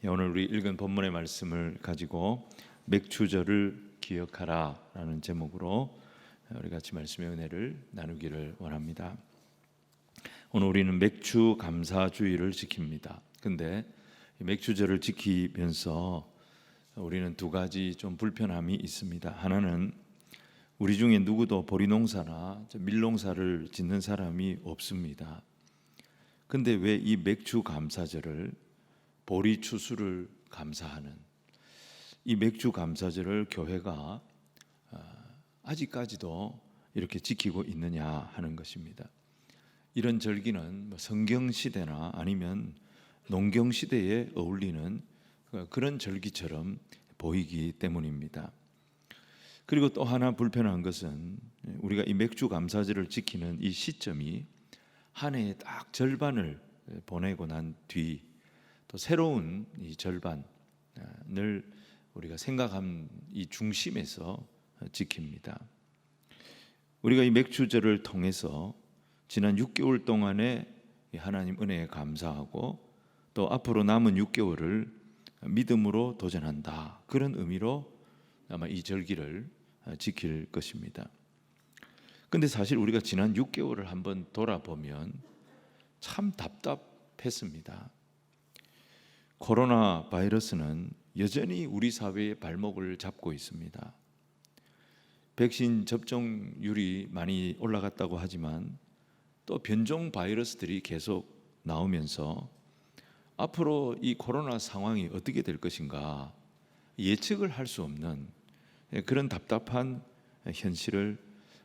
오늘 우리 읽은 본문의 말씀을 가지고 맥주절을 기억하라 라는 제목으로 우리 같이 말씀의 은혜를 나누기를 원합니다. 오늘 우리는 맥주 감사주의를 지킵니다. 근데 맥주절을 지키면서 우리는 두 가지 좀 불편함이 있습니다. 하나는 우리 중에 누구도 보리농사나 밀농사를 짓는 사람이 없습니다. 근데 왜 이 맥주 감사절을 보리 추수를 감사하는 이 맥주 감사절을 교회가 아직까지도 이렇게 지키고 있느냐 하는 것입니다. 이런 절기는 성경 시대나 아니면 농경 시대에 어울리는 그런 절기처럼 보이기 때문입니다. 그리고 또 하나 불편한 것은 우리가 이 맥주 감사절을 지키는 이 시점이 한 해의 딱 절반을 보내고 난 뒤 또 새로운 이 절반을 우리가 생각한 이 중심에서 지킵니다. 우리가 이 맥주절을 통해서 지난 6개월 동안에 하나님 은혜에 감사하고 또 앞으로 남은 6개월을 믿음으로 도전한다. 그런 의미로 아마 이 절기를 지킬 것입니다. 근데 사실 우리가 지난 6개월을 한번 돌아보면 참 답답했습니다. 코로나 바이러스는 여전히 우리 사회의 발목을 잡고 있습니다. 백신 접종률이 많이 올라갔다고 하지만 또 변종 바이러스들이 계속 나오면서 앞으로 이 코로나 상황이 어떻게 될 것인가 예측을 할 수 없는 그런 답답한 현실을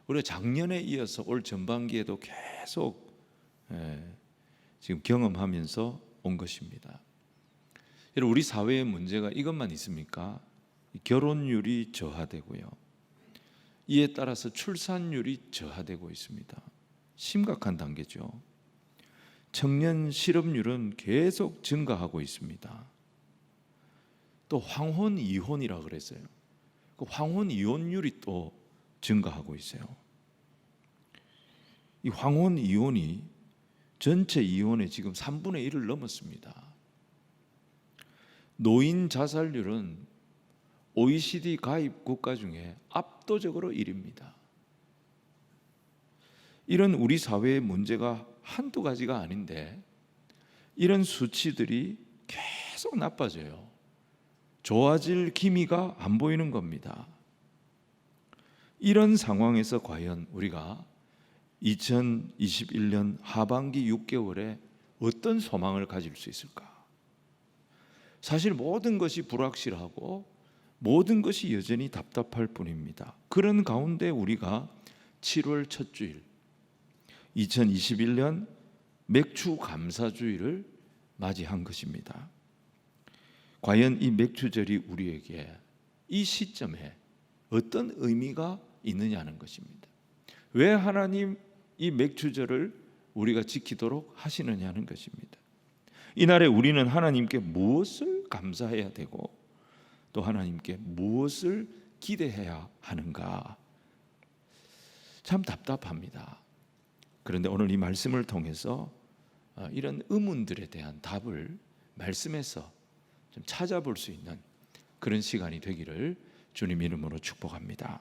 우리가 작년에 이어서 올 전반기에도 계속 지금 경험하면서 온 것입니다. 우리 사회의 문제가 이것만 있습니까? 결혼율이 저하되고요. 이에 따라서 출산율이 저하되고 있습니다. 심각한 단계죠. 청년 실업률은 계속 증가하고 있습니다. 또 황혼 이혼이라 그랬어요. 그 황혼 이혼율이 또 증가하고 있어요. 이 황혼 이혼이 전체 이혼의 지금 3분의 1을 넘었습니다. 노인 자살률은 OECD 가입 국가 중에 압도적으로 1위입니다. 이런 우리 사회의 문제가 한두 가지가 아닌데 이런 수치들이 계속 나빠져요. 좋아질 기미가 안 보이는 겁니다. 이런 상황에서 과연 우리가 2021년 하반기 6개월에 어떤 소망을 가질 수 있을까? 사실 모든 것이 불확실하고 모든 것이 여전히 답답할 뿐입니다. 그런 가운데 우리가 7월 첫 주일 2021년 맥주 감사주의를 맞이한 것입니다. 과연 이 맥주절이 우리에게 이 시점에 어떤 의미가 있느냐는 것입니다. 왜 하나님 이 맥주절을 우리가 지키도록 하시느냐는 것입니다. 이날에 우리는 하나님께 무엇을 감사해야 되고 또 하나님께 무엇을 기대해야 하는가? 참 답답합니다. 그런데 오늘 이 말씀을 통해서 이런 의문들에 대한 답을 말씀에서 좀 찾아볼 수 있는 그런 시간이 되기를 주님 이름으로 축복합니다.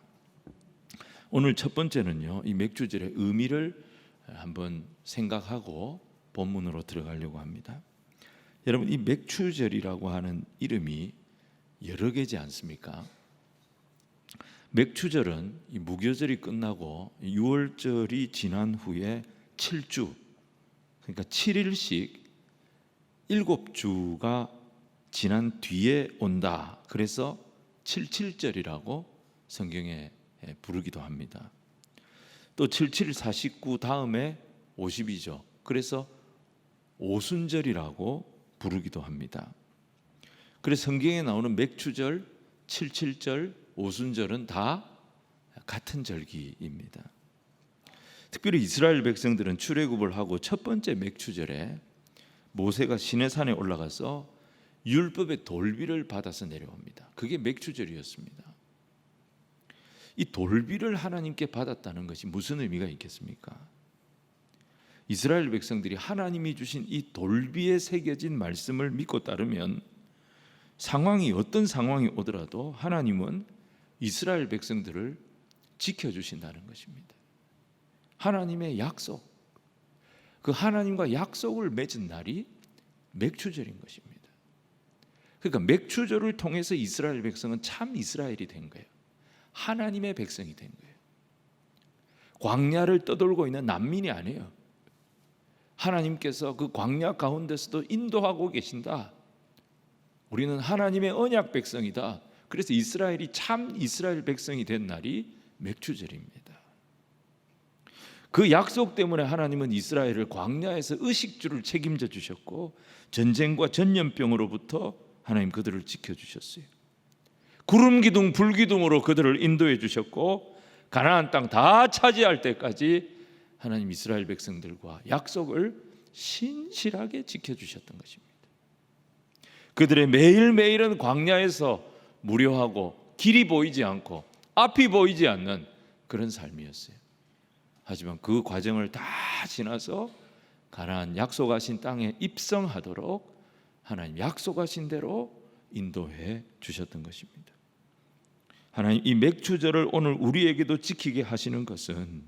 오늘 첫 번째는요, 이 맥주절의 의미를 한번 생각하고 본문으로 들어가려고 합니다. 여러분, 이 맥주절이라고 하는 이름이 여러 개지 않습니까? 맥주절은 이 무교절이 끝나고 6월절이 지난 후에 7주, 그러니까 7일씩 7주가 지난 뒤에 온다. 그래서 77절이라고 성경에 부르기도 합니다. 또 77, 49 다음에 50이죠. 그래서 오순절이라고 부르기도 합니다. 그래서 성경에 나오는 맥주절, 77절, 오순절은 다 같은 절기입니다. 특별히 이스라엘 백성들은 출애굽을 하고 첫 번째 맥주절에 모세가 시내산에 올라가서 율법의 돌비를 받아서 내려옵니다. 그게 맥주절이었습니다. 이 돌비를 하나님께 받았다는 것이 무슨 의미가 있겠습니까? 이스라엘 백성들이 하나님이 주신 이 돌비에 새겨진 말씀을 믿고 따르면 상황이 어떤 상황이 오더라도 하나님은 이스라엘 백성들을 지켜주신다는 것입니다. 하나님의 약속, 그 하나님과 약속을 맺은 날이 맥추절인 것입니다. 그러니까 맥추절을 통해서 이스라엘 백성은 참 이스라엘이 된 거예요. 하나님의 백성이 된 거예요. 광야를 떠돌고 있는 난민이 아니에요. 하나님께서 그 광야 가운데서도 인도하고 계신다. 우리는 하나님의 언약 백성이다. 그래서 이스라엘이 참 이스라엘 백성이 된 날이 맥추절입니다. 그 약속 때문에 하나님은 이스라엘을 광야에서 의식주를 책임져 주셨고, 전쟁과 전염병으로부터 하나님 그들을 지켜주셨어요. 구름 기둥 불 기둥으로 그들을 인도해 주셨고, 가나안 땅 다 차지할 때까지 하나님 이스라엘 백성들과 약속을 신실하게 지켜주셨던 것입니다. 그들의 매일매일은 광야에서 무료하고 길이 보이지 않고 앞이 보이지 않는 그런 삶이었어요. 하지만 그 과정을 다 지나서 가나안 약속하신 땅에 입성하도록 하나님 약속하신 대로 인도해 주셨던 것입니다. 하나님 이 맥추절을 오늘 우리에게도 지키게 하시는 것은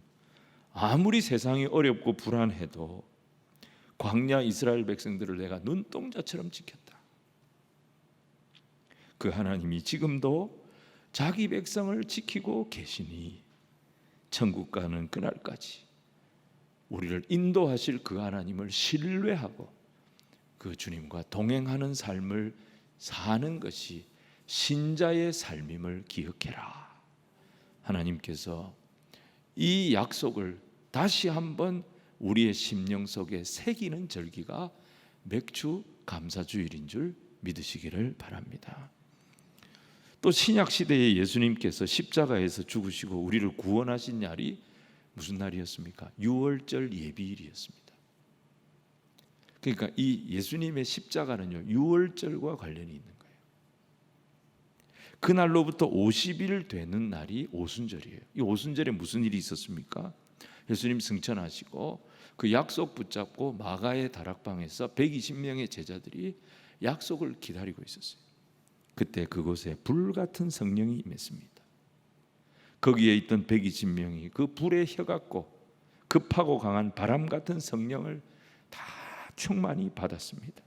아무리 세상이 어렵고 불안해도 광야 이스라엘 백성들을 내가 눈동자처럼 지켰다. 그 하나님이 지금도 자기 백성을 지키고 계시니 천국 가는 그날까지 우리를 인도하실 그 하나님을 신뢰하고 그 주님과 동행하는 삶을 사는 것이 신자의 삶임을 기억해라. 하나님께서 이 약속을 다시 한번 우리의 심령 속에 새기는 절기가 맥주 감사주일인 줄 믿으시기를 바랍니다. 또 신약 시대에 예수님께서 십자가에서 죽으시고 우리를 구원하신 날이 무슨 날이었습니까? 유월절 예비일이었습니다. 그러니까 이 예수님의 십자가는요, 유월절과 관련이 있는 거예요. 그날로부터 50일 되는 날이 오순절이에요. 이 오순절에 무슨 일이 있었습니까? 예수님 승천하시고 그 약속 붙잡고 마가의 다락방에서 120명의 제자들이 약속을 기다리고 있었어요. 그때 그곳에 불같은 성령이 임했습니다. 거기에 있던 120명이 그 불에 혀갖고 급하고 강한 바람 같은 성령을 다 충만히 받았습니다.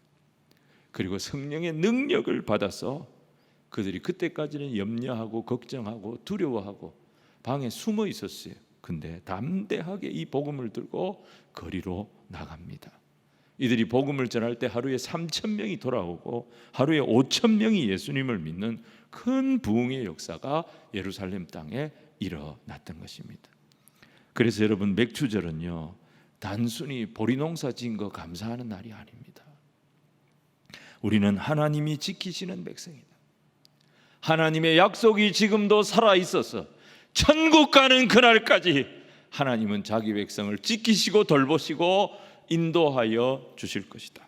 그리고 성령의 능력을 받아서 그들이 그때까지는 염려하고 걱정하고 두려워하고 방에 숨어 있었어요. 근데 담대하게 이 복음을 들고 거리로 나갑니다. 이들이 복음을 전할 때 하루에 3,000명이 돌아오고 하루에 5,000명이 예수님을 믿는 큰 부흥의 역사가 예루살렘 땅에 일어났던 것입니다. 그래서 여러분 맥추절은요, 단순히 보리농사 지은 거 감사하는 날이 아닙니다. 우리는 하나님이 지키시는 백성이다. 하나님의 약속이 지금도 살아있어서 천국 가는 그날까지 하나님은 자기 백성을 지키시고 돌보시고 인도하여 주실 것이다.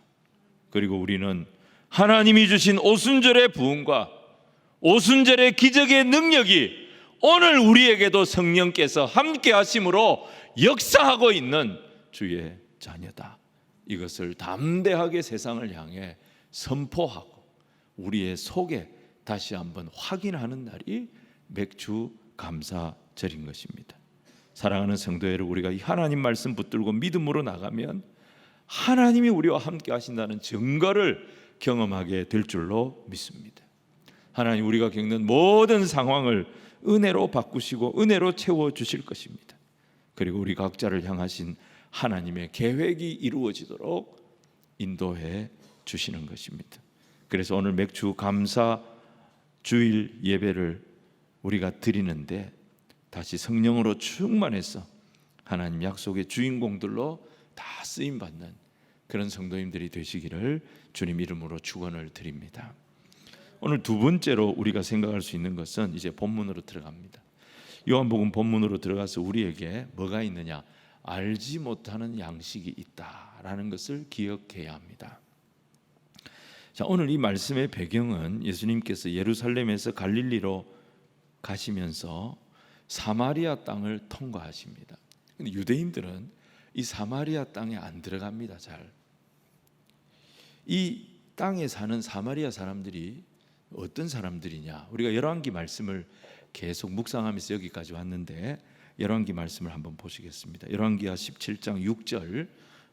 그리고 우리는 하나님이 주신 오순절의 부흥과 오순절의 기적의 능력이 오늘 우리에게도 성령께서 함께 하심으로 역사하고 있는 주의 자녀다. 이것을 담대하게 세상을 향해 선포하고 우리의 속에 다시 한번 확인하는 날이 맥주 감사절인 것입니다. 사랑하는 성도 여러분, 우리가 이 하나님 말씀 붙들고 믿음으로 나가면 하나님이 우리와 함께 하신다는 증거를 경험하게 될 줄로 믿습니다. 하나님 우리가 겪는 모든 상황을 은혜로 바꾸시고 은혜로 채워주실 것입니다. 그리고 우리 각자를 향하신 하나님의 계획이 이루어지도록 인도해 주시는 것입니다. 그래서 오늘 맥주 감사 주일 예배를 우리가 드리는데 다시 성령으로 충만해서 하나님 약속의 주인공들로 다 쓰임받는 그런 성도님들이 되시기를 주님 이름으로 축원을 드립니다. 오늘 두 번째로 우리가 생각할 수 있는 것은 이제 본문으로 들어갑니다. 요한복음 본문으로 들어가서 우리에게 뭐가 있느냐, 알지 못하는 양식이 있다라는 것을 기억해야 합니다. 자, 오늘 이 말씀의 배경은 예수님께서 예루살렘에서 갈릴리로 가시면서 사마리아 땅을 통과하십니다. 근데 유대인들은 이 사마리아 땅에 안 들어갑니다. 잘. 이 땅에 사는 사마리아 사람들이 어떤 사람들이냐? 우리가 열왕기 말씀을 계속 묵상하면서 여기까지 왔는데 열왕기 말씀을 한번 보시겠습니다. 열왕기하 17장 6절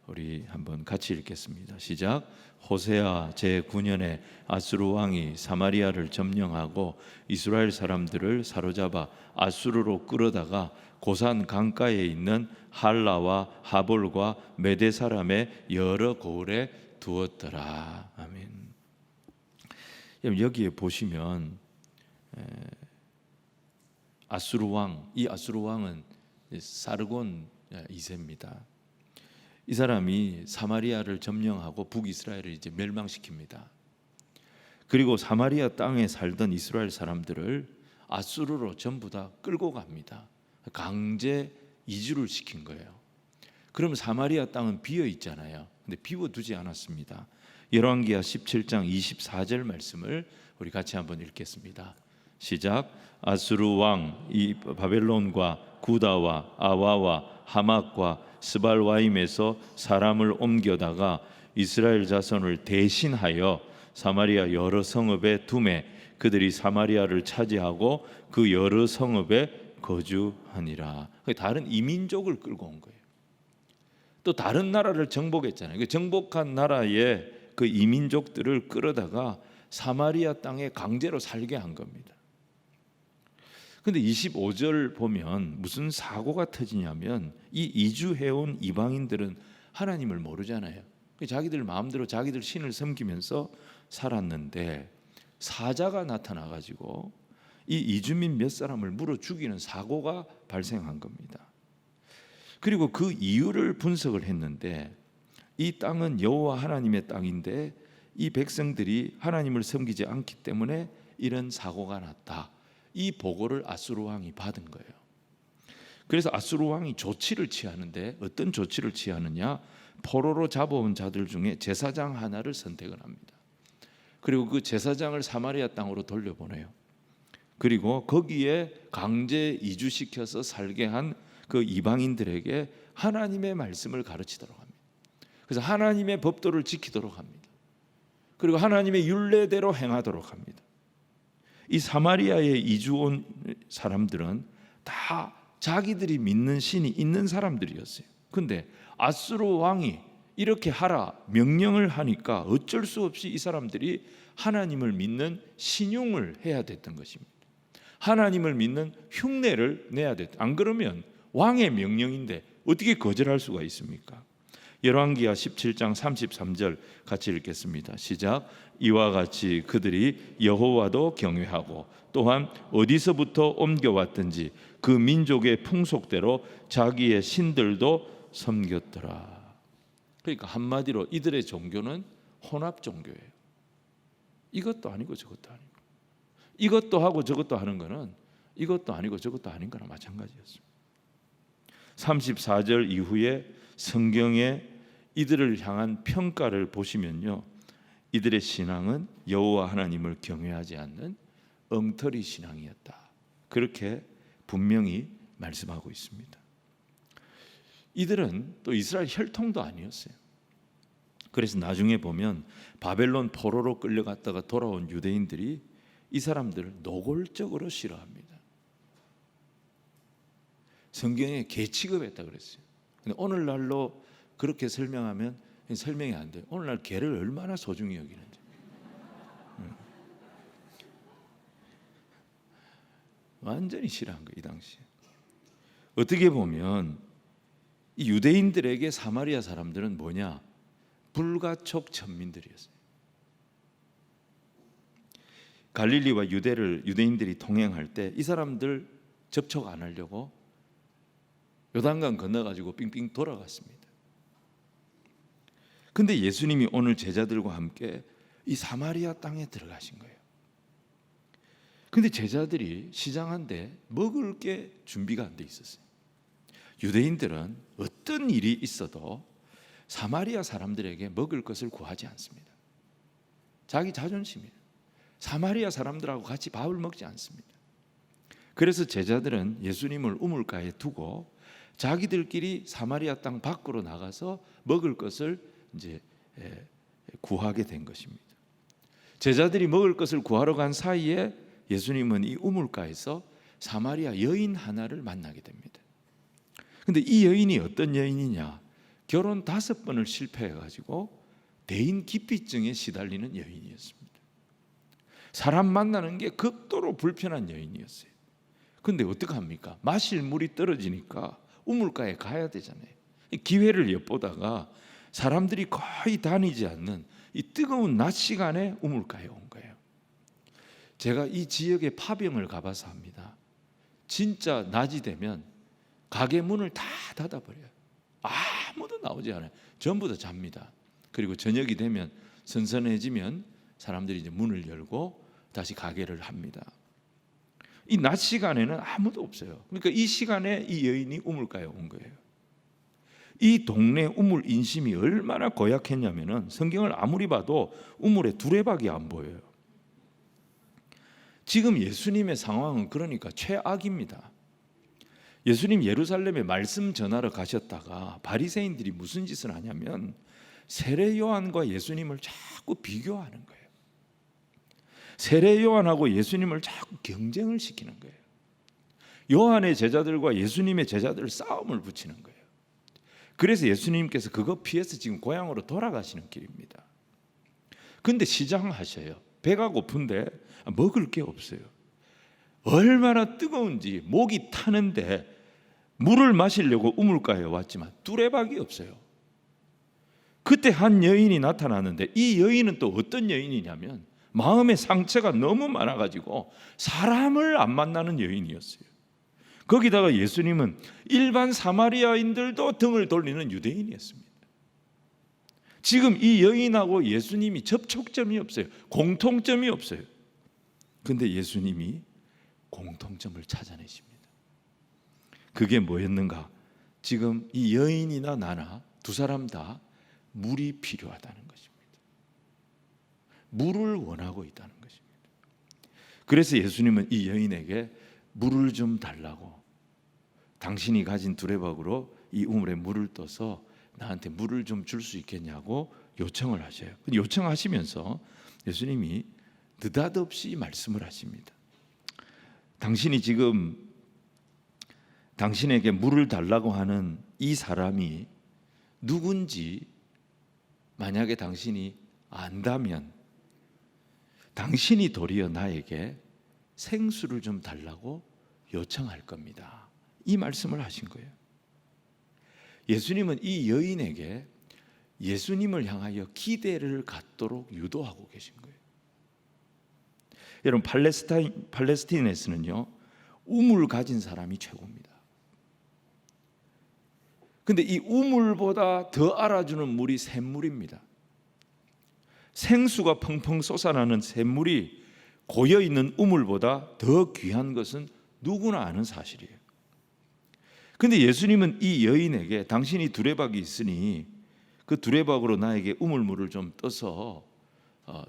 우리 한번 같이 읽겠습니다. 시작. 호세아 제9년에 아수르 왕이 사마리아를 점령하고 이스라엘 사람들을 사로잡아 아수르로 끌어다가 고산 강가에 있는 할라와 하볼과 메대 사람의 여러 고을에 두었더라. 아멘. 여기에 보시면 아수르 왕, 이 아수르 왕은 사르곤 2세입니다. 이 사람이 사마리아를 점령하고 북이스라엘을 이제 멸망시킵니다. 그리고 사마리아 땅에 살던 이스라엘 사람들을 아수르로 전부 다 끌고 갑니다. 강제 이주를 시킨 거예요. 그럼 사마리아 땅은 비어 있잖아요. 근데 비워두지 않았습니다. 열왕기하 17장 24절 말씀을 우리 같이 한번 읽겠습니다. 시작. 아수르 왕 이 바벨론과 구다와 아와와 하맛과 스발와임에서 사람을 옮겨다가 이스라엘 자손을 대신하여 사마리아 여러 성읍에 두매 그들이 사마리아를 차지하고 그 여러 성읍에 거주하니라. 다른 이민족을 끌고 온 거예요. 또 다른 나라를 정복했잖아요. 그 정복한 나라의 그 이민족들을 끌어다가 사마리아 땅에 강제로 살게 한 겁니다. 근데 25절 보면 무슨 사고가 터지냐면 이 이주해온 이방인들은 하나님을 모르잖아요. 자기들 마음대로 자기들 신을 섬기면서 살았는데 사자가 나타나가지고 이 이주민 몇 사람을 물어 죽이는 사고가 발생한 겁니다. 그리고 그 이유를 분석을 했는데 이 땅은 여호와 하나님의 땅인데 이 백성들이 하나님을 섬기지 않기 때문에 이런 사고가 났다. 이 보고를 아수르 왕이 받은 거예요. 그래서 아수르 왕이 조치를 취하는데 어떤 조치를 취하느냐? 포로로 잡아온 자들 중에 제사장 하나를 선택을 합니다. 그리고 그 제사장을 사마리아 땅으로 돌려보내요. 그리고 거기에 강제 이주시켜서 살게 한 그 이방인들에게 하나님의 말씀을 가르치도록 합니다. 그래서 하나님의 법도를 지키도록 합니다. 그리고 하나님의 율례대로 행하도록 합니다. 이 사마리아에 이주 온 사람들은 다 자기들이 믿는 신이 있는 사람들이었어요. 근데 아수르 왕이 이렇게 하라 명령을 하니까 어쩔 수 없이 이 사람들이 하나님을 믿는 신용을 해야 됐던 것입니다. 하나님을 믿는 흉내를 내야 됐다. 안 그러면 왕의 명령인데 어떻게 거절할 수가 있습니까? 열왕기하 17장 33절 같이 읽겠습니다. 시작. 이와 같이 그들이 여호와도 경외하고 또한 어디서부터 옮겨왔든지 그 민족의 풍속대로 자기의 신들도 섬겼더라. 그러니까 한마디로 이들의 종교는 혼합 종교예요. 이것도 아니고 저것도 아니고, 이것도 하고 저것도 하는 거는 이것도 아니고 저것도 아닌 거나 마찬가지였습니다. 34절 이후에 성경에 이들을 향한 평가를 보시면요, 이들의 신앙은 여호와 하나님을 경외하지 않는 엉터리 신앙이었다. 그렇게 분명히 말씀하고 있습니다. 이들은 또 이스라엘 혈통도 아니었어요. 그래서 나중에 보면 바벨론 포로로 끌려갔다가 돌아온 유대인들이 이 사람들을 노골적으로 싫어합니다. 성경에 개 취급했다 그랬어요. 근데 오늘날로 그렇게 설명하면 설명이 안 돼요. 오늘날 개를 얼마나 소중히 여기는지. 완전히 싫어한 거예요, 이 당시에. 어떻게 보면 이 유대인들에게 사마리아 사람들은 뭐냐? 불가촉 천민들이었어요. 갈릴리와 유대인들이 통행할 때 이 사람들 접촉 안 하려고 요단강 건너가지고 삥삥 돌아갔습니다. 근데 예수님이 오늘 제자들과 함께 이 사마리아 땅에 들어가신 거예요. 근데 제자들이 시장한데 먹을 게 준비가 안 돼 있었어요. 유대인들은 어떤 일이 있어도 사마리아 사람들에게 먹을 것을 구하지 않습니다. 자기 자존심이에요. 사마리아 사람들하고 같이 밥을 먹지 않습니다. 그래서 제자들은 예수님을 우물가에 두고 자기들끼리 사마리아 땅 밖으로 나가서 먹을 것을 이제 구하게 된 것입니다. 제자들이 먹을 것을 구하러 간 사이에 예수님은 이 우물가에서 사마리아 여인 하나를 만나게 됩니다. 근데 이 여인이 어떤 여인이냐? 결혼 5번을 실패해가지고 대인 기피증에 시달리는 여인이었습니다. 사람 만나는 게 극도로 불편한 여인이었어요. 근데 어떡합니까? 마실 물이 떨어지니까 우물가에 가야 되잖아요. 기회를 엿보다가 사람들이 거의 다니지 않는 이 뜨거운 낮 시간에 우물가에 온 거예요. 제가 이 지역에 파병을 가봐서 합니다. 진짜 낮이 되면 가게 문을 다 닫아버려요. 아무도 나오지 않아요. 전부 다 잡니다. 그리고 저녁이 되면 선선해지면 사람들이 이제 문을 열고 다시 가게를 합니다. 이 낮 시간에는 아무도 없어요. 그러니까 이 시간에 이 여인이 우물가에 온 거예요. 이 동네 우물 인심이 얼마나 고약했냐면은 성경을 아무리 봐도 우물에 두레박이 안 보여요. 지금 예수님의 상황은 그러니까 최악입니다. 예수님 예루살렘에 말씀 전하러 가셨다가 바리새인들이 무슨 짓을 하냐면 세례 요한과 예수님을 자꾸 비교하는 거예요. 세례 요한하고 예수님을 자꾸 경쟁을 시키는 거예요. 요한의 제자들과 예수님의 제자들 싸움을 붙이는 거예요. 그래서 예수님께서 그거 피해서 지금 고향으로 돌아가시는 길입니다. 근데 시장하셔요. 배가 고픈데 먹을 게 없어요. 얼마나 뜨거운지 목이 타는데 물을 마시려고 우물가에 왔지만 두레박이 없어요. 그때 한 여인이 나타나는데 이 여인은 또 어떤 여인이냐면 마음의 상처가 너무 많아가지고 사람을 안 만나는 여인이었어요. 거기다가 예수님은 일반 사마리아인들도 등을 돌리는 유대인이었습니다. 지금 이 여인하고 예수님이 접촉점이 없어요. 공통점이 없어요. 근데 예수님이 공통점을 찾아내십니다. 그게 뭐였는가? 지금 이 여인이나 나나 두 사람 다 물이 필요하다는 것입니다. 물을 원하고 있다는 것입니다. 그래서 예수님은 이 여인에게 물을 좀 달라고, 당신이 가진 두레박으로 이 우물에 물을 떠서 나한테 물을 좀 줄 수 있겠냐고 요청을 하셔요. 요청하시면서 예수님이 느닷없이 말씀을 하십니다. 당신이 지금 당신에게 물을 달라고 하는 이 사람이 누군지 만약에 당신이 안다면 당신이 도리어 나에게 생수를 좀 달라고 요청할 겁니다. 이 말씀을 하신 거예요. 예수님은 이 여인에게 예수님을 향하여 기대를 갖도록 유도하고 계신 거예요. 여러분, 팔레스타인에서는요 우물 가진 사람이 최고입니다. 근데 이 우물보다 더 알아주는 물이 샘물입니다. 생수가 펑펑 솟아나는 샘물이 고여있는 우물보다 더 귀한 것은 누구나 아는 사실이에요. 근데 예수님은 이 여인에게 당신이 두레박이 있으니 그 두레박으로 나에게 우물물을 좀 떠서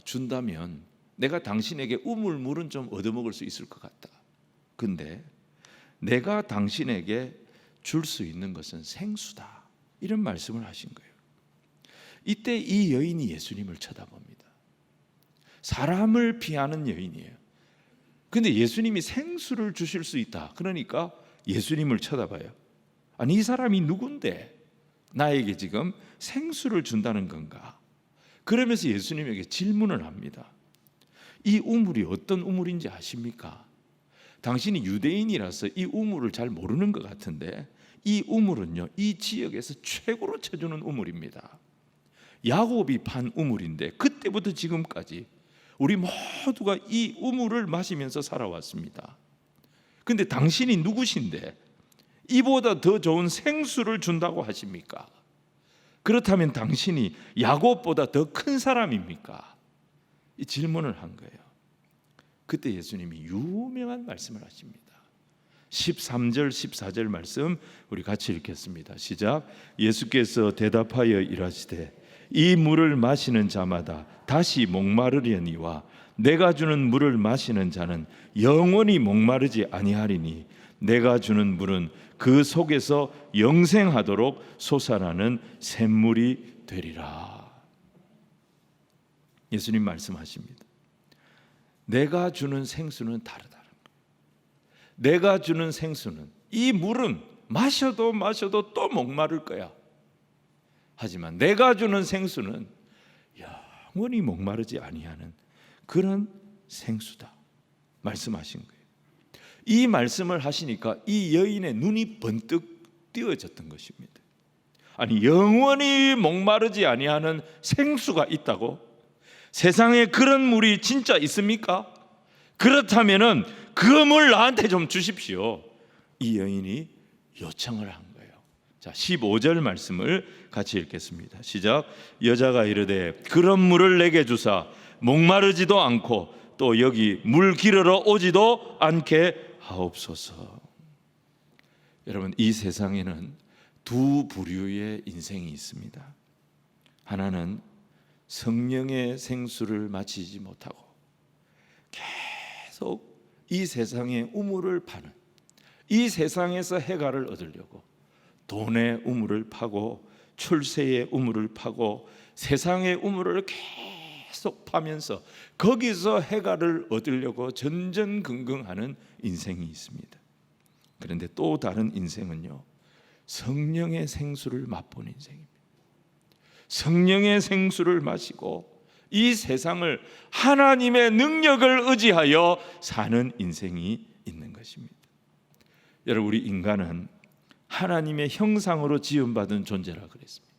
준다면 내가 당신에게 우물물은 좀 얻어먹을 수 있을 것 같다. 근데 내가 당신에게 줄 수 있는 것은 생수다. 이런 말씀을 하신 거예요. 이때 이 여인이 예수님을 쳐다봅니다. 사람을 피하는 여인이에요. 근데 예수님이 생수를 주실 수 있다. 그러니까 예수님을 쳐다봐요. 아니, 이 사람이 누군데 나에게 지금 생수를 준다는 건가? 그러면서 예수님에게 질문을 합니다. 이 우물이 어떤 우물인지 아십니까? 당신이 유대인이라서 이 우물을 잘 모르는 것 같은데 이 우물은요 이 지역에서 최고로 쳐주는 우물입니다. 야곱이 판 우물인데 그때부터 지금까지 우리 모두가 이 우물을 마시면서 살아왔습니다. 근데 당신이 누구신데 이보다 더 좋은 생수를 준다고 하십니까? 그렇다면 당신이 야곱보다 더 큰 사람입니까? 이 질문을 한 거예요. 그때 예수님이 유명한 말씀을 하십니다. 13절 14절 말씀 우리 같이 읽겠습니다. 시작. 예수께서 대답하여 이르시되 이 물을 마시는 자마다 다시 목마르려니와 내가 주는 물을 마시는 자는 영원히 목마르지 아니하리니 내가 주는 물은 그 속에서 영생하도록 솟아나는 샘물이 되리라. 예수님 말씀하십니다. 내가 주는 생수는 다르다는 거예요. 내가 주는 생수는, 이 물은 마셔도 또 목마를 거야. 하지만 내가 주는 생수는 영원히 목마르지 아니하는 그런 생수다 말씀하신 거예요. 이 말씀을 하시니까 이 여인의 눈이 번뜩 띄어졌던 것입니다. 아니, 영원히 목마르지 아니하는 생수가 있다고? 세상에 그런 물이 진짜 있습니까? 그렇다면은 그 물 나한테 좀 주십시오. 이 여인이 요청을 한 거예요. 자, 15절 말씀을 같이 읽겠습니다. 시작. 여자가 이르되 그런 물을 내게 주사 목마르지도 않고 또 여기 물 기르러 오지도 않게 하옵소서. 여러분, 이 세상에는 두 부류의 인생이 있습니다. 하나는 성령의 생수를 마시지 못하고 계속 이 세상의 우물을 파는, 이 세상에서 해갈을 얻으려고 돈의 우물을 파고 출세의 우물을 파고 세상의 우물을 계속 파면서 거기서 해갈을 얻으려고 전전긍긍하는 인생이 있습니다. 그런데 또 다른 인생은요, 성령의 생수를 맛본 인생입니다. 성령의 생수를 마시고 이 세상을 하나님의 능력을 의지하여 사는 인생이 있는 것입니다. 여러분, 우리 인간은 하나님의 형상으로 지음받은 존재라 그랬습니다.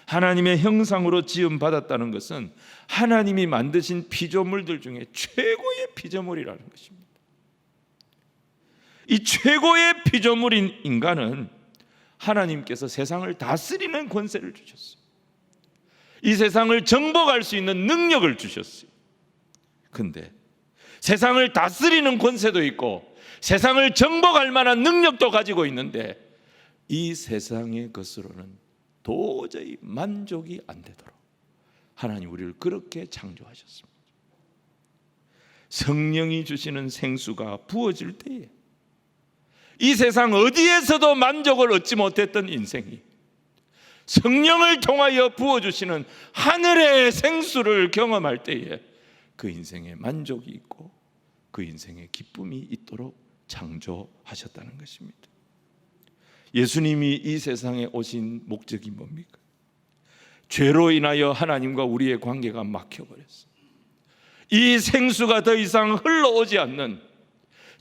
하나님의 형상으로 지음받았다는 것은 하나님이 만드신 피조물들 중에 최고의 피조물이라는 것입니다. 이 최고의 피조물인 인간은 하나님께서 세상을 다스리는 권세를 주셨어요. 이 세상을 정복할 수 있는 능력을 주셨어요. 그런데 세상을 다스리는 권세도 있고 세상을 정복할 만한 능력도 가지고 있는데 이 세상의 것으로는 도저히 만족이 안 되도록 하나님 우리를 그렇게 창조하셨습니다. 성령이 주시는 생수가 부어질 때에 이 세상 어디에서도 만족을 얻지 못했던 인생이 성령을 통하여 부어주시는 하늘의 생수를 경험할 때에 그 인생에 만족이 있고 그 인생에 기쁨이 있도록 창조하셨다는 것입니다. 예수님이 이 세상에 오신 목적이 뭡니까? 죄로 인하여 하나님과 우리의 관계가 막혀버렸어요. 이 생수가 더 이상 흘러오지 않는,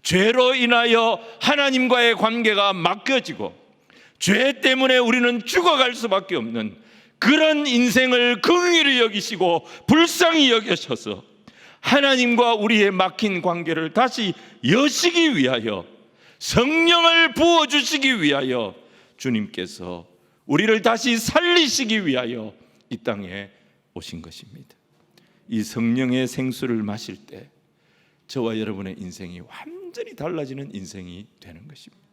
죄로 인하여 하나님과의 관계가 막혀지고 죄 때문에 우리는 죽어갈 수밖에 없는 그런 인생을 긍휼히 여기시고 불쌍히 여기셔서 하나님과 우리의 막힌 관계를 다시 여시기 위하여, 성령을 부어주시기 위하여 주님께서 우리를 다시 살리시기 위하여 이 땅에 오신 것입니다. 이 성령의 생수를 마실 때 저와 여러분의 인생이 완전히 달라지는 인생이 되는 것입니다.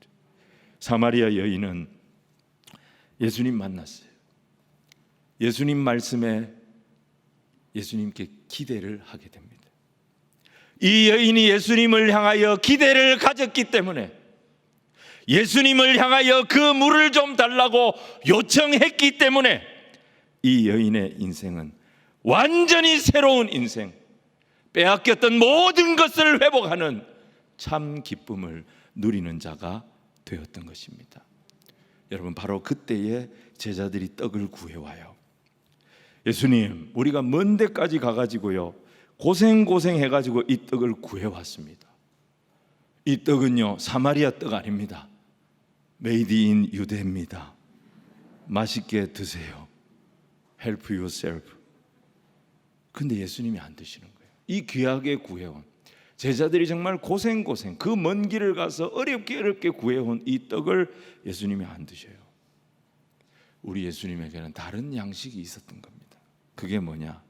사마리아 여인은 예수님 만났어요. 예수님 말씀에 예수님께 기대를 하게 됩니다. 이 여인이 예수님을 향하여 기대를 가졌기 때문에, 예수님을 향하여 그 물을 좀 달라고 요청했기 때문에 이 여인의 인생은 완전히 새로운 인생, 빼앗겼던 모든 것을 회복하는 참 기쁨을 누리는 자가 되었던 것입니다. 여러분, 바로 그때에 제자들이 떡을 구해와요. 예수님, 우리가 먼 데까지 가가지고요 고생해가지고 이 떡을 구해왔습니다. 이 떡은요 사마리아 떡 아닙니다. 메이드 인 유대입니다. 맛있게 드세요. Help yourself. 근데 예수님이 안 드시는 거예요. 이 귀하게 구해온, 제자들이 정말 고생 그 먼 길을 가서 어렵게 구해온 이 떡을 예수님이 안 드셔요. 우리 예수님에게는 다른 양식이 있었던 겁니다. 그게 뭐냐?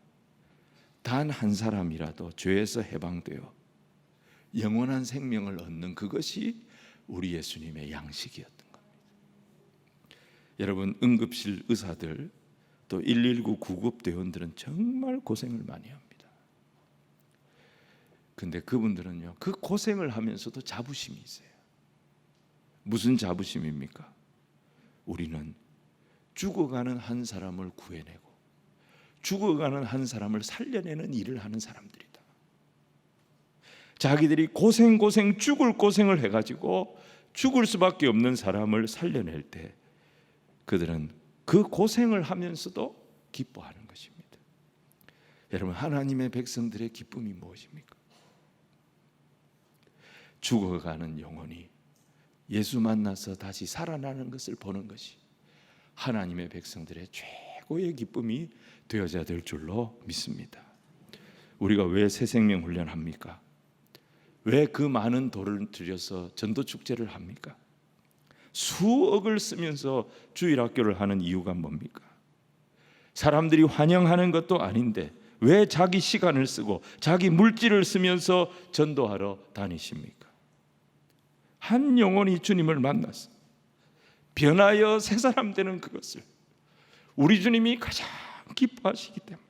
단 한 사람이라도 죄에서 해방되어 영원한 생명을 얻는 그것이 우리 예수님의 양식이었던 겁니다. 여러분, 응급실 의사들 또 119 구급대원들은 정말 고생을 많이 합니다. 근데 그분들은요 그 고생을 하면서도 자부심이 있어요. 무슨 자부심입니까? 우리는 죽어가는 한 사람을 구해내고 죽어가는 한 사람을 살려내는 일을 하는 사람들이다. 자기들이 고생 죽을 고생을 해가지고 죽을 수밖에 없는 사람을 살려낼 때 그들은 그 고생을 하면서도 기뻐하는 것입니다. 여러분, 하나님의 백성들의 기쁨이 무엇입니까? 죽어가는 영혼이 예수 만나서 다시 살아나는 것을 보는 것이 하나님의 백성들의 최고의 기쁨이 되어져야 될 줄로 믿습니다. 우리가 왜 새생명 훈련합니까? 왜 그 많은 돈을 들여서 전도 축제를 합니까? 수억을 쓰면서 주일학교를 하는 이유가 뭡니까? 사람들이 환영하는 것도 아닌데 왜 자기 시간을 쓰고 자기 물질을 쓰면서 전도하러 다니십니까? 한 영혼이 주님을 만나서 변하여 새 사람 되는 그것을 우리 주님이 가장 기뻐하시기 때문에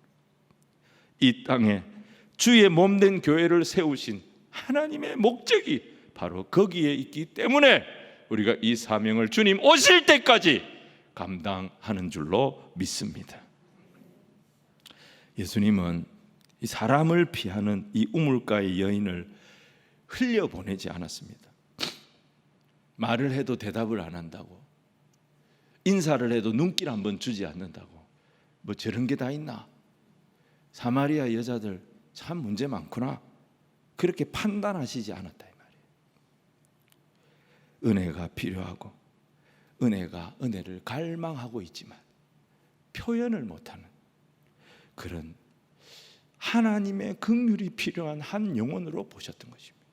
이 땅에 주의 몸된 교회를 세우신 하나님의 목적이 바로 거기에 있기 때문에 우리가 이 사명을 주님 오실 때까지 감당하는 줄로 믿습니다. 예수님은 이 사람을 피하는 이 우물가의 여인을 흘려보내지 않았습니다. 말을 해도 대답을 안 한다고, 인사를 해도 눈길 한번 주지 않는다고, 뭐 저런 게 다 있나? 사마리아 여자들 참 문제 많구나, 그렇게 판단하시지 않았다 이 말이에요. 은혜가 필요하고 은혜가 은혜를 갈망하고 있지만 표현을 못하는 그런 하나님의 긍휼이 필요한 한 영혼으로 보셨던 것입니다.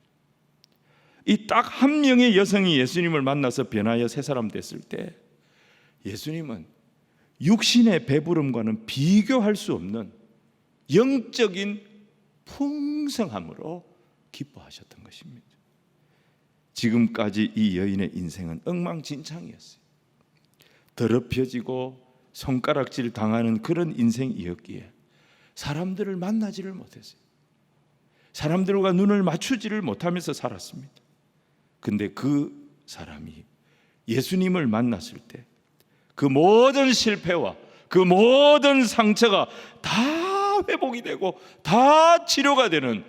이 딱 한 명의 여성이 예수님을 만나서 변하여 새 사람 됐을 때 예수님은 육신의 배부름과는 비교할 수 없는 영적인 풍성함으로 기뻐하셨던 것입니다. 지금까지 이 여인의 인생은 엉망진창이었어요. 더럽혀지고 손가락질 당하는 그런 인생이었기에 사람들을 만나지를 못했어요. 사람들과 눈을 맞추지를 못하면서 살았습니다. 근데 그 사람이 예수님을 만났을 때 그 모든 실패와 그 모든 상처가 다 회복이 되고 다 치료가 되는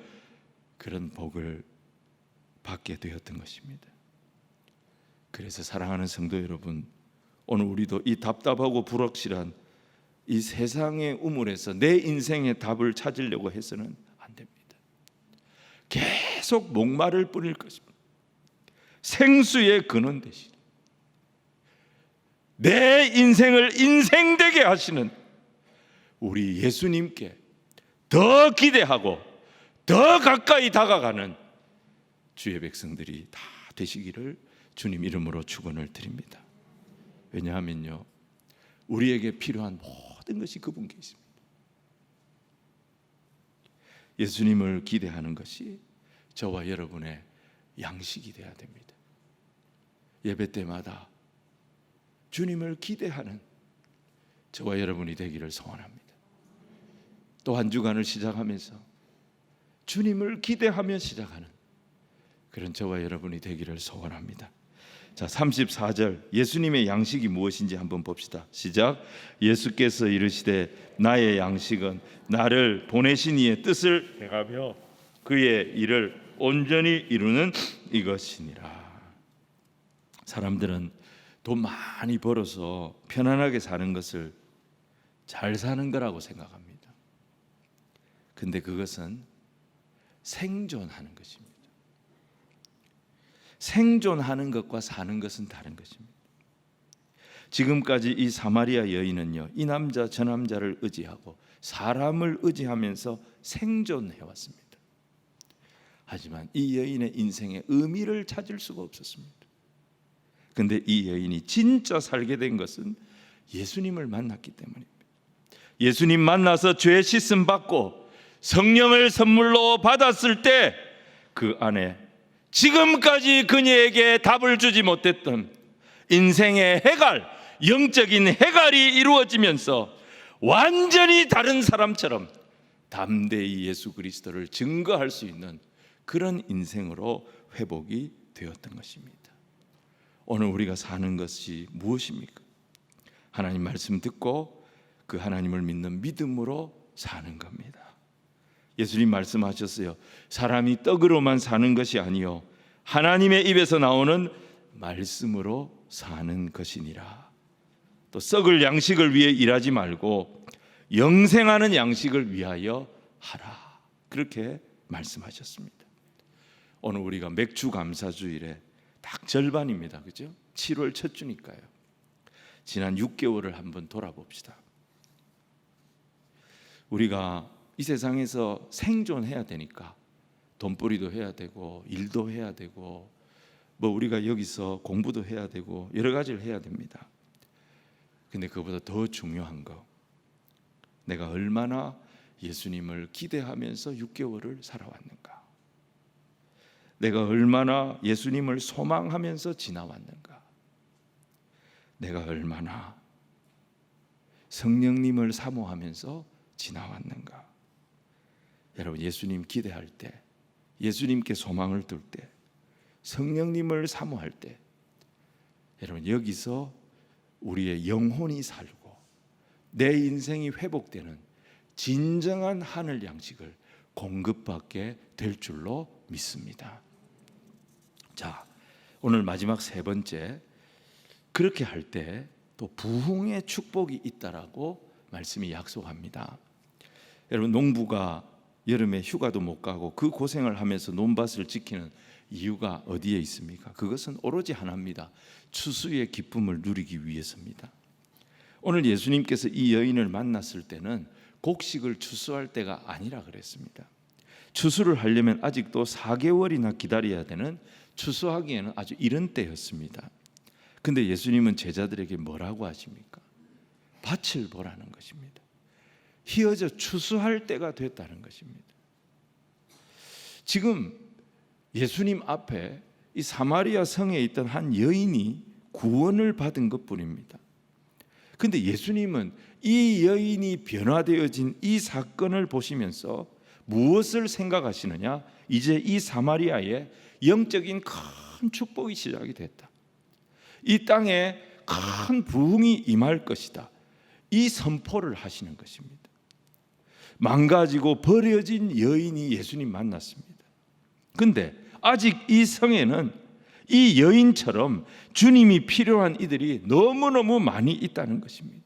그런 복을 받게 되었던 것입니다. 그래서 사랑하는 성도 여러분, 오늘 우리도 이 답답하고 불확실한 이 세상의 우물에서 내 인생의 답을 찾으려고 해서는 안 됩니다. 계속 목마를 뿐일 것입니다. 생수의 근원 대신 내 인생을 인생되게 하시는 우리 예수님께 더 기대하고 더 가까이 다가가는 주의 백성들이 다 되시기를 주님 이름으로 축원을 드립니다. 왜냐하면요, 우리에게 필요한 모든 것이 그분께 있습니다. 예수님을 기대하는 것이 저와 여러분의 양식이 되어야 됩니다. 예배 때마다 주님을 기대하는 저와 여러분이 되기를 소원합니다. 또 한 주간을 시작하면서 주님을 기대하며 시작하는 그런 저와 여러분이 되기를 소원합니다. 자, 34절 예수님의 양식이 무엇인지 한번 봅시다. 시작. 예수께서 이르시되 나의 양식은 나를 보내신 이의 뜻을 행하며 그의 일을 온전히 이루는 이것이니라. 사람들은 돈 많이 벌어서 편안하게 사는 것을 잘 사는 거라고 생각합니다. 근데 그것은 생존하는 것입니다. 생존하는 것과 사는 것은 다른 것입니다. 지금까지 이 사마리아 여인은요, 이 남자 저 남자를 의지하고 사람을 의지하면서 생존해 왔습니다. 하지만 이 여인의 인생의 의미를 찾을 수가 없었습니다. 근데 이 여인이 진짜 살게 된 것은 예수님을 만났기 때문입니다. 예수님 만나서 죄 씻음 받고 성령을 선물로 받았을 때 그 안에 지금까지 그녀에게 답을 주지 못했던 인생의 해갈, 영적인 해갈이 이루어지면서 완전히 다른 사람처럼 담대히 예수 그리스도를 증거할 수 있는 그런 인생으로 회복이 되었던 것입니다. 오늘 우리가 사는 것이 무엇입니까? 하나님 말씀 듣고 그 하나님을 믿는 믿음으로 사는 겁니다. 예수님 말씀하셨어요. 사람이 떡으로만 사는 것이 아니요 하나님의 입에서 나오는 말씀으로 사는 것이니라. 또 썩을 양식을 위해 일하지 말고 영생하는 양식을 위하여 하라. 그렇게 말씀하셨습니다. 오늘 우리가 맥주 감사주일에 딱 절반입니다. 그죠? 7월 첫 주니까요. 지난 6개월을 한번 돌아봅시다. 우리가 이 세상에서 생존해야 되니까 돈벌이도 해야 되고 일도 해야 되고 우리가 여기서 공부도 해야 되고 여러 가지를 해야 됩니다. 근데 그보다 더 중요한 거, 내가 얼마나 예수님을 기대하면서 6개월을 살아왔는가, 내가 얼마나 예수님을 소망하면서 지나왔는가, 내가 얼마나 성령님을 사모하면서 지나왔는가. 여러분, 예수님 기대할 때, 예수님께 소망을 둘 때, 성령님을 사모할 때, 여러분 여기서 우리의 영혼이 살고 내 인생이 회복되는 진정한 하늘 양식을 공급받게 될 줄로 믿습니다. 자, 오늘 마지막 세 번째, 그렇게 할 때 또 부흥의 축복이 있다라고 말씀이 약속합니다. 여러분, 농부가 여름에 휴가도 못 가고 그 고생을 하면서 논밭을 지키는 이유가 어디에 있습니까? 그것은 오로지 하나입니다. 추수의 기쁨을 누리기 위해서입니다. 오늘 예수님께서 이 여인을 만났을 때는 곡식을 추수할 때가 아니라 그랬습니다. 추수를 하려면 아직도 4개월이나 기다려야 되는, 추수하기에는 아주 이른 때였습니다. 근데 예수님은 제자들에게 뭐라고 하십니까? 밭을 보라는 것입니다. 희어져 추수할 때가 됐다는 것입니다. 지금 예수님 앞에 이 사마리아 성에 있던 한 여인이 구원을 받은 것뿐입니다. 근데 예수님은 이 여인이 변화되어진 이 사건을 보시면서 무엇을 생각하시느냐? 이제 이 사마리아에 영적인 큰 축복이 시작이 됐다. 이 땅에 큰 부흥이 임할 것이다. 이 선포를 하시는 것입니다. 망가지고 버려진 여인이 예수님 만났습니다. 근데 아직 이 성에는 이 여인처럼 주님이 필요한 이들이 너무너무 많이 있다는 것입니다.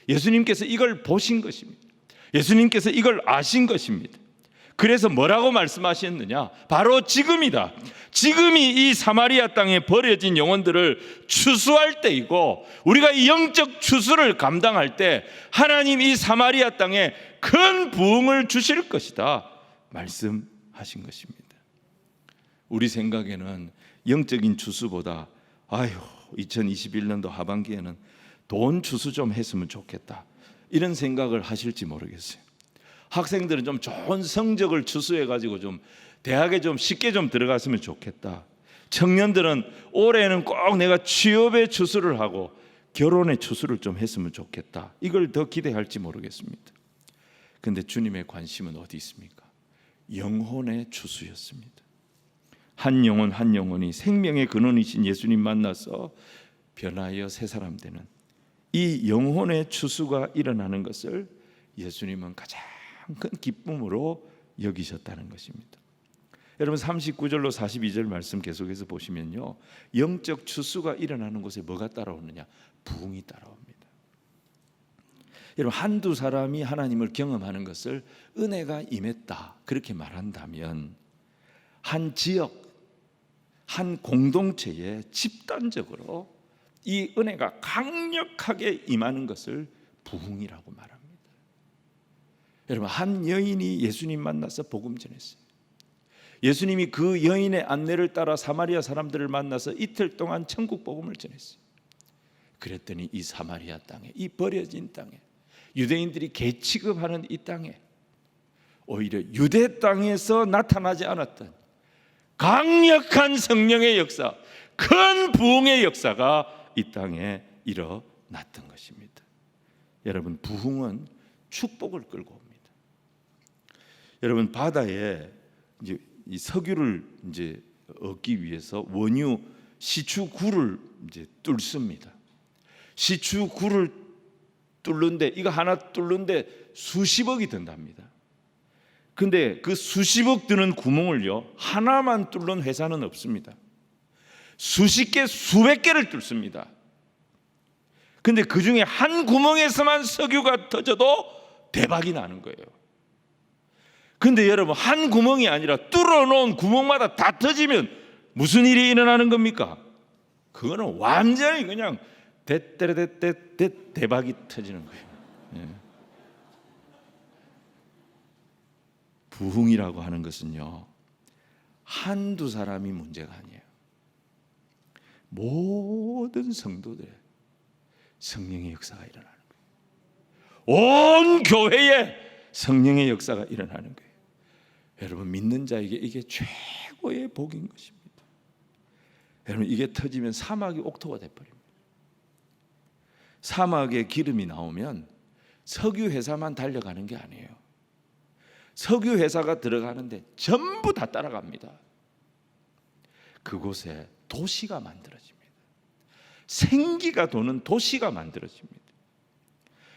예수님께서 이걸 보신 것입니다. 예수님께서 이걸 아신 것입니다. 그래서 뭐라고 말씀하셨느냐? 바로 지금이다. 지금이 이 사마리아 땅에 버려진 영혼들을 추수할 때이고, 우리가 이 영적 추수를 감당할 때 하나님 이 사마리아 땅에 큰 부흥을 주실 것이다 말씀하신 것입니다. 우리 생각에는 영적인 추수보다 2021년도 하반기에는 돈 추수 좀 했으면 좋겠다, 이런 생각을 하실지 모르겠어요. 학생들은 좀 좋은 성적을 추수해가지고 좀 대학에 좀 쉽게 좀 들어갔으면 좋겠다. 청년들은 올해는 꼭 내가 취업의 추수를 하고 결혼의 추수를 좀 했으면 좋겠다, 이걸 더 기대할지 모르겠습니다. 근데 주님의 관심은 어디 있습니까? 영혼의 추수였습니다. 한 영혼 한 영혼이 생명의 근원이신 예수님 만나서 변하여 새 사람 되는 이 영혼의 추수가 일어나는 것을 예수님은 가장 큰 기쁨으로 여기셨다는 것입니다. 여러분, 39절로 42절 말씀 계속해서 보시면요, 영적 추수가 일어나는 곳에 뭐가 따라오느냐? 부흥이 따라옵니다. 여러분, 한두 사람이 하나님을 경험하는 것을 은혜가 임했다 그렇게 말한다면, 한 지역, 한 공동체에 집단적으로 이 은혜가 강력하게 임하는 것을 부흥이라고 말합니다. 여러분, 한 여인이 예수님 만나서 복음 전했어요. 예수님이 그 여인의 안내를 따라 사마리아 사람들을 만나서 이틀 동안 천국 복음을 전했어요. 그랬더니 이 사마리아 땅에, 이 버려진 땅에, 유대인들이 개 취급하는 이 땅에, 오히려 유대 땅에서 나타나지 않았던 강력한 성령의 역사, 큰 부흥의 역사가 이 땅에 일어났던 것입니다. 여러분, 부흥은 축복을 끌고 옵니다. 여러분, 바다에 이제 이 석유를 이제 얻기 위해서 원유 시추구를 이제 뚫습니다. 시추구를 뚫는데, 이거 하나 뚫는데 수십억이 든답니다. 근데 그 수십억 드는 구멍을요, 하나만 뚫는 회사는 없습니다. 수십 개, 수백 개를 뚫습니다. 근데 그 중에 한 구멍에서만 석유가 터져도 대박이 나는 거예요. 근데 여러분, 한 구멍이 아니라 뚫어놓은 구멍마다 다 터지면 무슨 일이 일어나는 겁니까? 그거는 완전히 그냥 대때레대때 대박이 터지는 거예요. 예. 부흥이라고 하는 것은요, 한두 사람이 문제가 아니에요. 모든 성도들의 성령의 역사가 일어나는 거예요. 온 교회에 성령의 역사가 일어나는 거예요. 여러분, 믿는 자에게 이게 최고의 복인 것입니다. 여러분, 이게 터지면 사막이 옥토가 돼버립니다. 사막에 기름이 나오면 석유 회사만 달려가는 게 아니에요. 석유 회사가 들어가는데 전부 다 따라갑니다. 그곳에 도시가 만들어집니다. 생기가 도는 도시가 만들어집니다.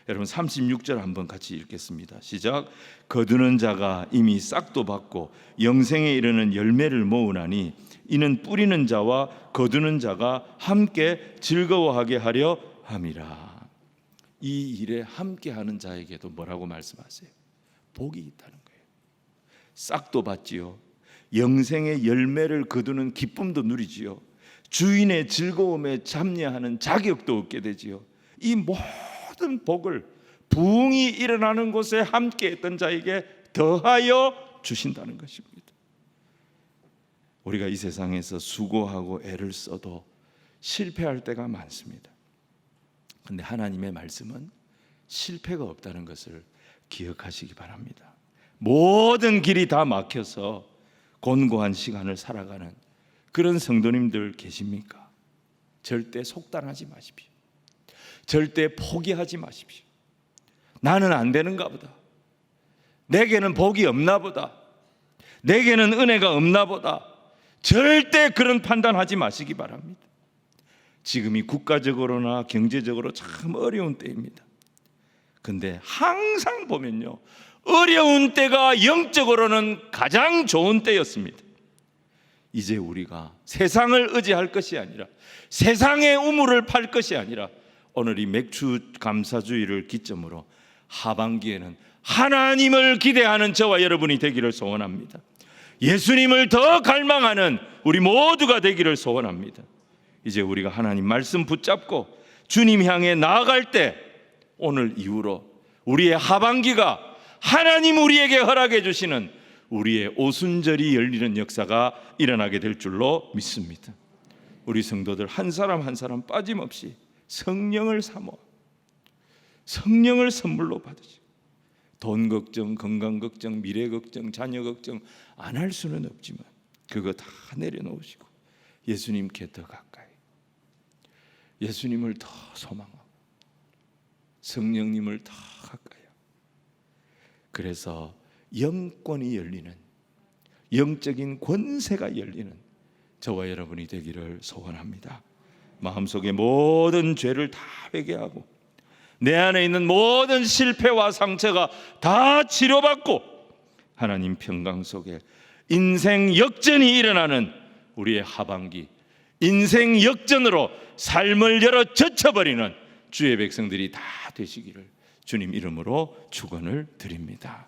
여러분, 36절 한번 같이 읽겠습니다. 시작. 거두는 자가 이미 싹도 받고 영생에 이르는 열매를 모으나니 이는 뿌리는 자와 거두는 자가 함께 즐거워하게 하려 함이라. 이 일에 함께하는 자에게도 뭐라고 말씀하세요? 복이 있다는 거예요. 싹도 받지요. 영생의 열매를 거두는 기쁨도 누리지요. 주인의 즐거움에 참여하는 자격도 얻게 되지요. 이 모든 복을 부흥이 일어나는 곳에 함께했던 자에게 더하여 주신다는 것입니다. 우리가 이 세상에서 수고하고 애를 써도 실패할 때가 많습니다. 그런데 하나님의 말씀은 실패가 없다는 것을 기억하시기 바랍니다. 모든 길이 다 막혀서 곤고한 시간을 살아가는 그런 성도님들 계십니까? 절대 속단하지 마십시오. 절대 포기하지 마십시오. 나는 안 되는가 보다. 내게는 복이 없나 보다. 내게는 은혜가 없나 보다. 절대 그런 판단하지 마시기 바랍니다. 지금이 국가적으로나 경제적으로 참 어려운 때입니다. 근데 항상 보면요, 어려운 때가 영적으로는 가장 좋은 때였습니다. 이제 우리가 세상을 의지할 것이 아니라, 세상의 우물을 팔 것이 아니라, 오늘 이 맥주 감사주의를 기점으로 하반기에는 하나님을 기대하는 저와 여러분이 되기를 소원합니다. 예수님을 더 갈망하는 우리 모두가 되기를 소원합니다. 이제 우리가 하나님 말씀 붙잡고 주님 향해 나아갈 때, 오늘 이후로 우리의 하반기가 하나님 우리에게 허락해 주시는 우리의 오순절이 열리는 역사가 일어나게 될 줄로 믿습니다. 우리 성도들 한 사람 한 사람 빠짐없이 성령을 사모하, 성령을 선물로 받으시고, 돈 걱정, 건강 걱정, 미래 걱정, 자녀 걱정 안 할 수는 없지만 그거 다 내려놓으시고 예수님께 더 가까이, 예수님을 더 소망하고 성령님을 더 가까이, 그래서 영권이 열리는, 영적인 권세가 열리는 저와 여러분이 되기를 소원합니다. 마음속의 모든 죄를 다 회개하고 내 안에 있는 모든 실패와 상처가 다 치료받고 하나님 평강 속에 인생 역전이 일어나는 우리의 하반기, 인생 역전으로 삶을 열어 젖혀버리는 주의 백성들이 다 되시기를 주님 이름으로 축원을 드립니다.